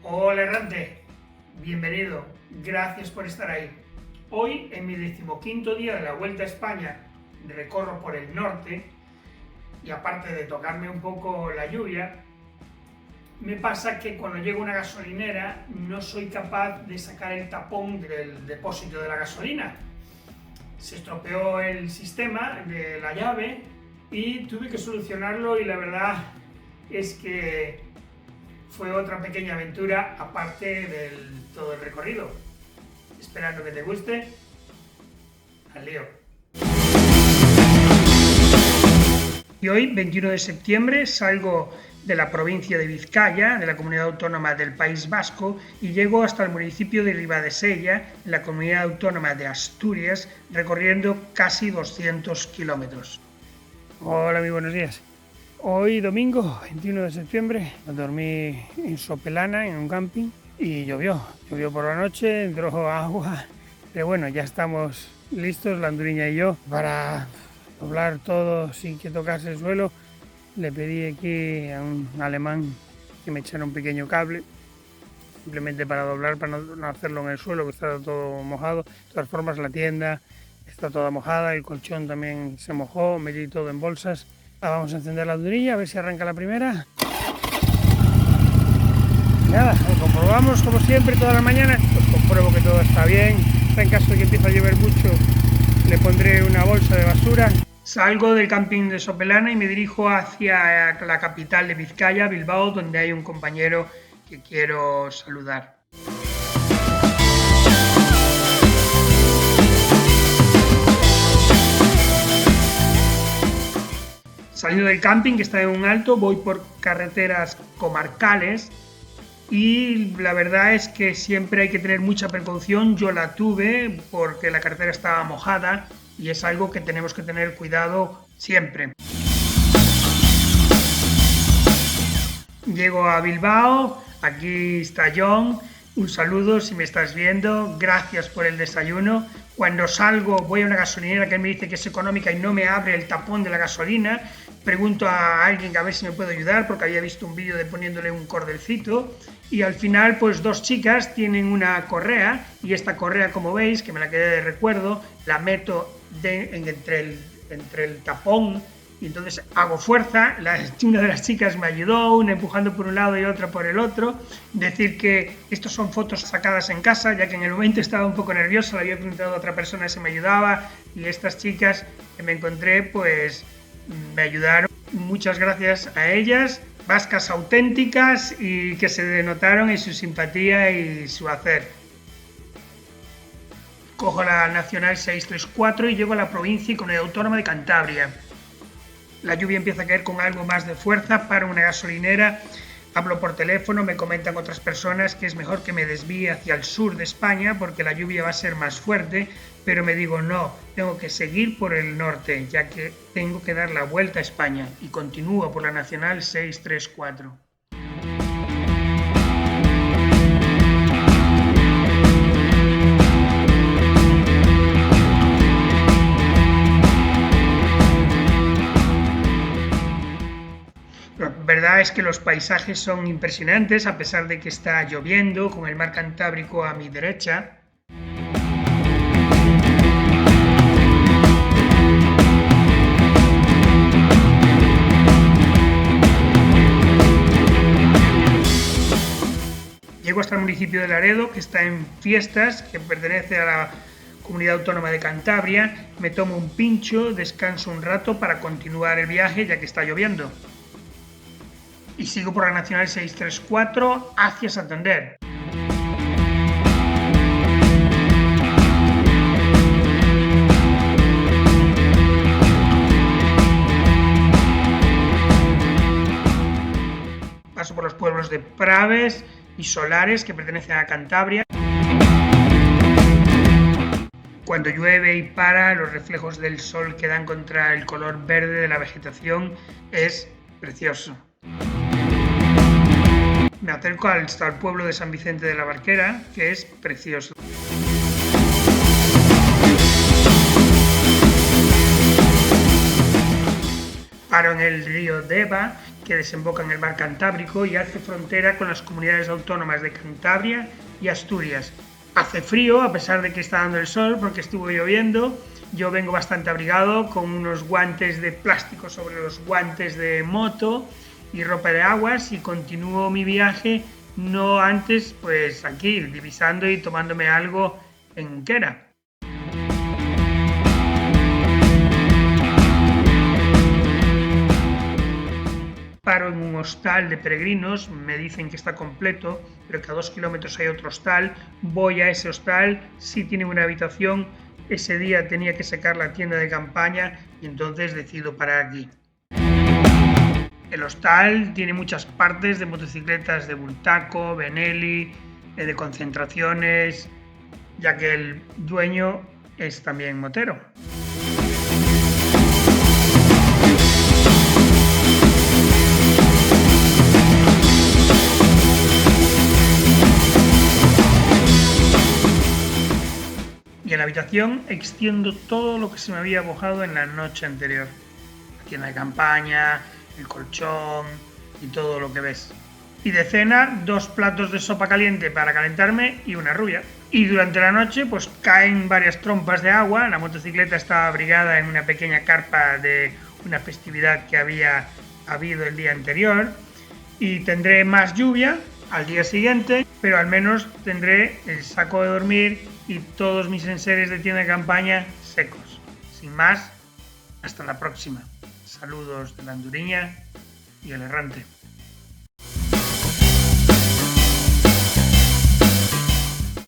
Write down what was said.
Hola errante, bienvenido, gracias por estar ahí. Hoy, en mi 15º día de la Vuelta a España, recorro por el norte y aparte de tocarme un poco la lluvia, me pasa que cuando llego a una gasolinera no soy capaz de sacar el tapón del depósito de la gasolina. Se estropeó el sistema de la llave y tuve que solucionarlo y la verdad es que fue otra pequeña aventura aparte de todo el recorrido. Esperando que te guste. Al lío. Y hoy, 21 de septiembre, salgo de la provincia de Vizcaya, de la comunidad autónoma del País Vasco, y llego hasta el municipio de Ribadesella, en la comunidad autónoma de Asturias, recorriendo casi 200 kilómetros. Hola, muy buenos días. Hoy, domingo, 21 de septiembre, dormí en Sopelana, en un camping, y llovió por la noche, entró agua, pero bueno, ya estamos listos, la anduriña y yo, para doblar todo sin que tocase el suelo. Le pedí aquí a un alemán que me echara un pequeño cable, simplemente para doblar, para no hacerlo en el suelo, que está todo mojado. De todas formas, la tienda está toda mojada, el colchón también se mojó, metí todo en bolsas. Ahora vamos a encender la andurilla, a ver si arranca la primera. Nada, lo comprobamos como siempre todas las mañanas, pues compruebo que todo está bien. En caso de que empiece a llover mucho, le pondré una bolsa de basura. Salgo del camping de Sopelana y me dirijo hacia la capital de Vizcaya, Bilbao, donde hay un compañero que quiero saludar. Saliendo del camping, que está en un alto, voy por carreteras comarcales y la verdad es que siempre hay que tener mucha precaución. Yo la tuve porque la carretera estaba mojada y es algo que tenemos que tener cuidado siempre. Llego a Bilbao, aquí está John, un saludo si me estás viendo, gracias por el desayuno. Cuando salgo voy a una gasolinera que me dice que es económica y no me abre el tapón de la gasolina. Pregunto a alguien a ver si me puede ayudar porque había visto un vídeo de poniéndole un cordelcito y al final pues dos chicas tienen una correa y esta correa, como veis, que me la quedé de recuerdo, la meto entre el tapón y entonces hago fuerza. Una de las chicas me ayudó, una empujando por un lado y otra por el otro. Decir que estos son fotos sacadas en casa, ya que en el momento estaba un poco nervioso, le había preguntado a otra persona si me ayudaba y estas chicas que me encontré pues me ayudaron. Muchas gracias a ellas, vascas auténticas y que se denotaron en su simpatía y su hacer. Cojo la Nacional 634 y llego a la provincia y comunidad autónoma de Cantabria. La lluvia empieza a caer con algo más de fuerza, para una gasolinera, hablo por teléfono, me comentan otras personas que es mejor que me desvíe hacia el sur de España porque la lluvia va a ser más fuerte, pero me digo no, tengo que seguir por el norte, ya que tengo que dar la vuelta a España y continúo por la Nacional 634. La verdad es que los paisajes son impresionantes a pesar de que está lloviendo, con el mar Cantábrico a mi derecha. Llego hasta el municipio de Laredo, que está en fiestas, que pertenece a la comunidad autónoma de Cantabria. Me tomo un pincho, descanso un rato para continuar el viaje ya que está lloviendo. Y sigo por la Nacional 634 hacia Santander. Paso por los pueblos de Praves y Solares, que pertenecen a Cantabria. Cuando llueve y para, los reflejos del sol que dan contra el color verde de la vegetación es precioso. Me acerco hasta el pueblo de San Vicente de la Barquera, que es precioso. Paro en el río Deva, que desemboca en el mar Cantábrico y hace frontera con las comunidades autónomas de Cantabria y Asturias. Hace frío a pesar de que está dando el sol porque estuvo lloviendo. Yo vengo bastante abrigado con unos guantes de plástico sobre los guantes de moto y ropa de aguas y continúo mi viaje no antes pues aquí divisando y tomándome algo en Unquera. Paro en un hostal de peregrinos, me dicen que está completo, pero que a 2 kilómetros hay otro hostal. Voy a ese hostal, sí tiene una habitación. Ese día tenía que sacar la tienda de campaña y entonces decido parar aquí. El hostal tiene muchas partes de motocicletas de Bultaco, Benelli, de concentraciones, ya que el dueño es también motero. Y en la habitación extiendo todo lo que se me había mojado en la noche anterior. La tienda de campaña, el colchón y todo lo que ves. Y de cena, 2 platos de sopa caliente para calentarme y una rubia. Y durante la noche pues caen varias trompas de agua. La motocicleta estaba abrigada en una pequeña carpa de una festividad que había habido el día anterior. Y tendré más lluvia al día siguiente, pero al menos tendré el saco de dormir y todos mis enseres de tienda de campaña secos. Sin más, hasta la próxima. Saludos de la Anduriña y el errante.